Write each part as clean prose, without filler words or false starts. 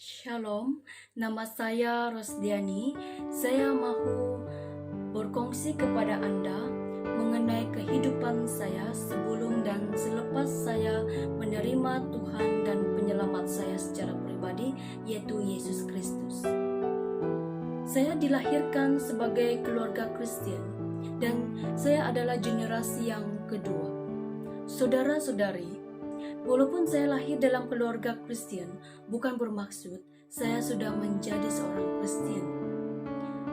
Shalom, nama saya Rosdiani. Saya mau berkongsi kepada Anda mengenai kehidupan saya sebelum dan selepas saya menerima Tuhan dan penyelamat saya secara pribadi, yaitu Yesus Kristus. Saya dilahirkan sebagai keluarga Kristen dan saya adalah generasi yang kedua. Saudara-saudari, walaupun saya lahir dalam keluarga Kristen, bukan bermaksud saya sudah menjadi seorang Kristen.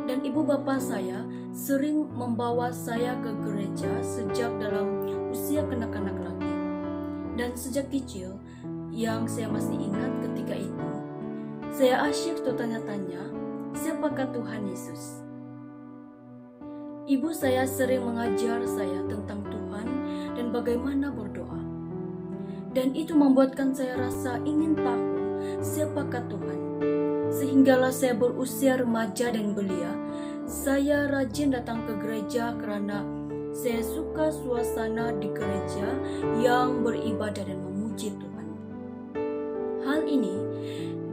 Dan ibu bapa saya sering membawa saya ke gereja sejak dalam usia kanak-kanak lagi. Dan sejak kecil, yang saya masih ingat ketika itu, saya asyik tanya-tanya, siapakah Tuhan Yesus? Ibu saya sering mengajar saya tentang Tuhan dan bagaimana berdoa. Dan itu membuatkan saya rasa ingin tahu siapakah Tuhan. Sehinggalah saya berusia remaja dan belia, saya rajin datang ke gereja karena saya suka suasana di gereja yang beribadah dan memuji Tuhan. Hal ini,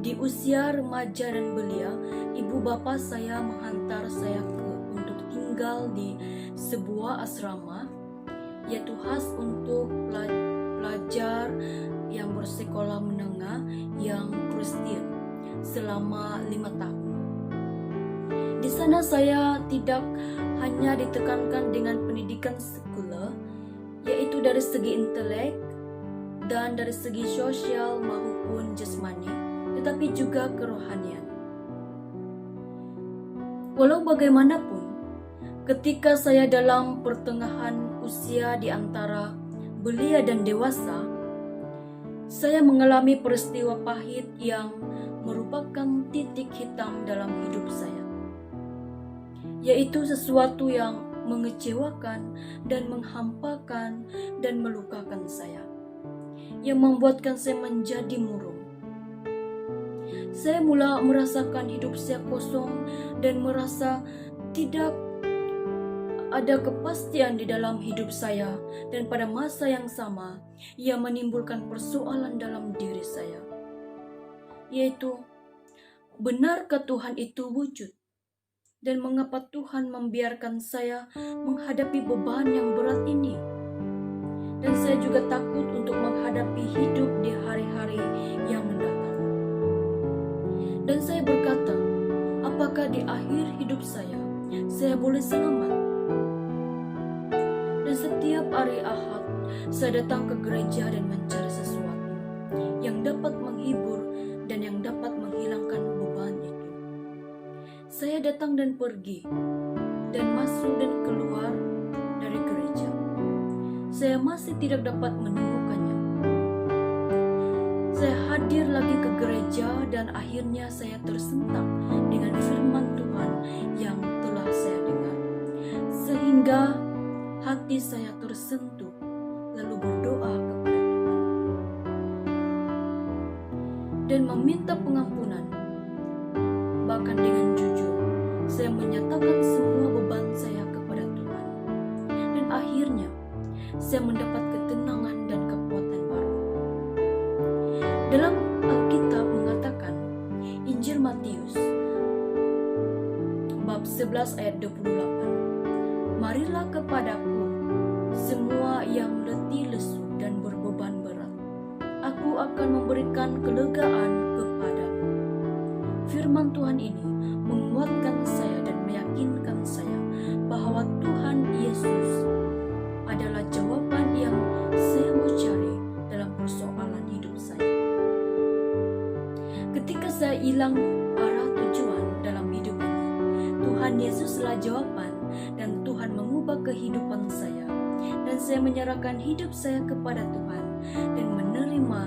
di usia remaja dan belia, ibu bapa saya menghantar saya untuk tinggal di sebuah asrama, yaitu khas untuk pelajar yang bersekolah menengah yang Kristen selama 5 tahun. Di sana saya tidak hanya ditekankan dengan pendidikan sekuler, yaitu dari segi intelek dan dari segi sosial maupun jasmani, tetapi juga kerohanian. Walau bagaimanapun, ketika saya dalam pertengahan usia di antara belia dan dewasa, saya mengalami peristiwa pahit yang merupakan titik hitam dalam hidup saya, yaitu sesuatu yang mengecewakan dan menghampakan dan melukakan saya, yang membuatkan saya menjadi murung. Saya mula merasakan hidup saya kosong dan merasa tidak ada kepastian di dalam hidup saya, dan pada masa yang sama ia menimbulkan persoalan dalam diri saya, yaitu benarkah Tuhan itu wujud, dan mengapa Tuhan membiarkan saya menghadapi beban yang berat ini. Dan saya juga takut untuk menghadapi hidup di hari-hari yang mendatang. Dan saya berkata, apakah di akhir hidup saya boleh selamat? Dan setiap hari Ahad, saya datang ke gereja dan mencari sesuatu yang dapat menghibur dan yang dapat menghilangkan beban itu. Saya datang dan pergi, dan masuk dan keluar dari gereja. Saya masih tidak dapat menemukannya. Saya hadir lagi ke gereja dan akhirnya saya tersentak dengan firman Tuhan yang telah saya dengar. Sehingga hati saya tersentuh, lalu berdoa kepada Tuhan dan meminta pengampunan. Bahkan dengan jujur, saya menyatakan semua beban saya kepada Tuhan. Dan akhirnya, saya mendapat ketenangan dan kekuatan baru. Dalam Alkitab mengatakan, Injil Matius bab 11 ayat 28, marilah kepadaku semua yang letih lesu dan berbeban berat, aku akan memberikan kelegaan kepadamu. Firman Tuhan ini menguatkan saya dan meyakinkan saya bahwa Tuhan Yesus adalah jawaban yang saya mau cari dalam persoalan hidup saya. Ketika saya hilang arah tujuan dalam hidup ini, Tuhan Yesuslah jawaban, dan Tuhan mengubah kehidupan saya, dan saya menyerahkan hidup saya kepada Tuhan dan menerima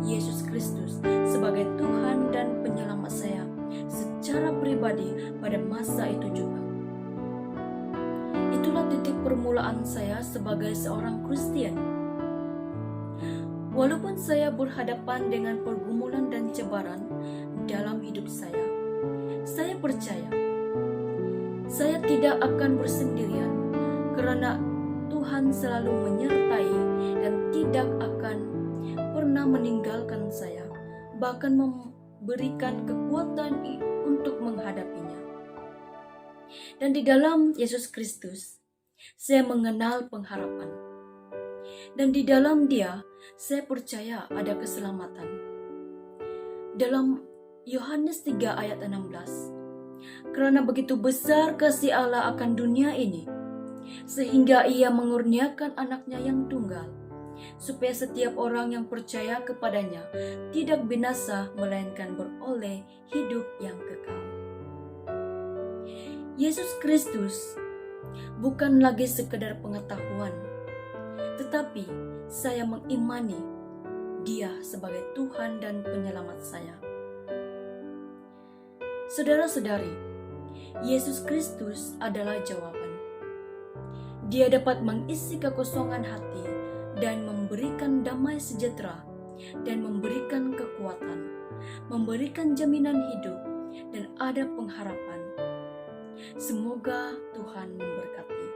Yesus Kristus sebagai Tuhan dan penyelamat saya secara pribadi pada masa itu juga. Itulah titik permulaan saya sebagai seorang Kristen. Walaupun saya berhadapan dengan pergumulan dan cabaran dalam hidup saya percaya saya tidak akan bersendirian, karena Tuhan selalu menyertai dan tidak akan pernah meninggalkan saya, bahkan berikan kekuatan untuk menghadapinya. Dan di dalam Yesus Kristus, saya mengenal pengharapan. Dan di dalam Dia, saya percaya ada keselamatan. Dalam Yohanes 3 ayat 16, karena begitu besar kasih Allah akan dunia ini, sehingga Ia mengurniakan anaknya yang tunggal, supaya setiap orang yang percaya kepadanya tidak binasa, melainkan beroleh hidup yang kekal. Yesus Kristus bukan lagi sekedar pengetahuan, tetapi saya mengimani Dia sebagai Tuhan dan penyelamat saya. Saudara-saudari, Yesus Kristus adalah jawaban. Dia dapat mengisi kekosongan hati dan memberikan damai sejahtera dan memberikan kekuatan, memberikan jaminan hidup dan ada pengharapan. Semoga Tuhan memberkati.